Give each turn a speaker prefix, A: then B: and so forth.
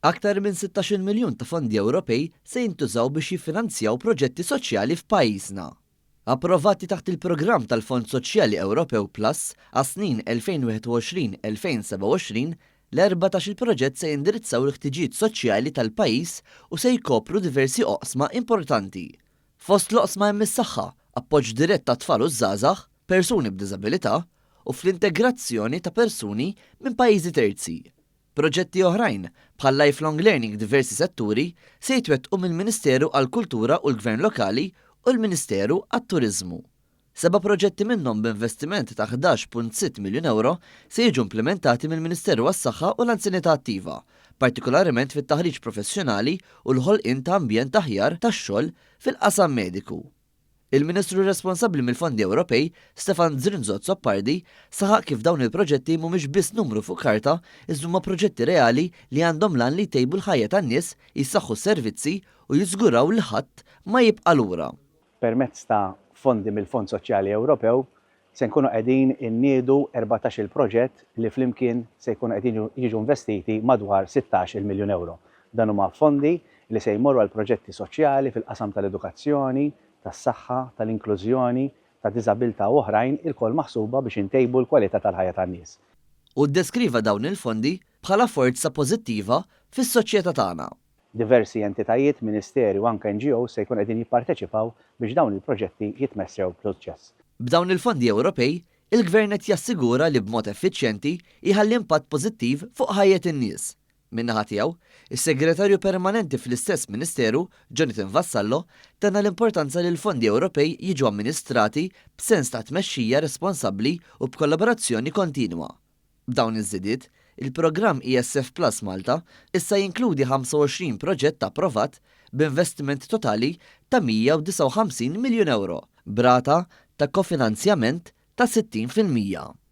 A: Aktar minn 16 miljun ta' fondi Ewropej se jintużaw biex jiffinanzjaw proġetti soċjali f'pajjiżna. Approvati taħt il-programm tal-Fond Soċjali Ewropew Plus għas-snin 2021-2027, l-14 proġett se jindirizzaw l-ħtiġijiet soċjali tal-pajjiż u se jkopru diversi oqsma importanti. Fost l-oqsma hemm is-saħħa, appoġġ dirett ta' tfal u żgħażagħ, persuni b'diżabilità u fl-integrazzjoni ta' persuni minn pajjiżi terzi. Proġetti oħrajn bħal lifelong learning diversi setturi se jitwettqu mill-Ministeru għall-Kultura u l-Gvern Lokali u l-Ministeru għat-Turiżmu. 7 proġetti minnhom b'investiment ta' 11.6 miljun euro se jiġu implementati mill-Ministeru għas-Saħħa u l-Anzjanità Attiva, partikolarment fit-taħriġ professjonali u l-ħolqien ta' ambjent aħjar tax-xogħol fil-qasam mediku. Il-Ministru responsabbli mill-Fondi Ewropej, Stefan Zrinzot Soppardi, saħaq kif dawn il-proġetti mhumiex biss numru fuq karta, iżda huma proġetti reali li għandhom lan li jtejbu l-ħajja tan-nies, jissaħħu s-servizzi u jiżguraw li ħadd ma jibqa' lura.
B: Permezz ta' fondi mill-Fond Soċjali Ewropew se nkunu qegħdin inniedu 14 proġett li flimkien se jkunu qegħdin jiġu investiti madwar 16 miljun euro. Dan huma fondi li se jmorru għal proġetti soċjali fil-qasam tal-edukazzjoni, tas-saħħa, tal-inklużjoni, tad-diżabilità u oħrajn il-kol maħsuba biex intejbu l-kwalità tal-ħajja tan-nies.
A: U ddeskriva dawn il-fondi bħala forza pożittiva fis-soċjetà tagħna.
B: Diversi entitajiet, ministeri u anke NGOs se jkun qegħdin jipparteċipaw biex dawn il-proġetti jitmessew b'suċċess.
A: B'dawn il-fondi Ewropej, il-Gvern qed jassigura li b'mod effiċjenti jħalli impatt pożittiv fuq ħajjet in-nies. Min-naħa tiegħu, is-Segretarju Permanenti fl-istess Ministeru, Jonathan Vassallo, tana l-importanza li l-fondi Ewropej jiġu amministrati b'sens ta' tmexxija responsabbli u b'kollaborazzjoni kontinwa. B'dawn iż-żidiet, il-programm ESF Plus Malta issa jinkludi 25 proġett approvat b'investiment totali ta' 159 miljun euro, brata ta' kofinanzjament ta' 60%.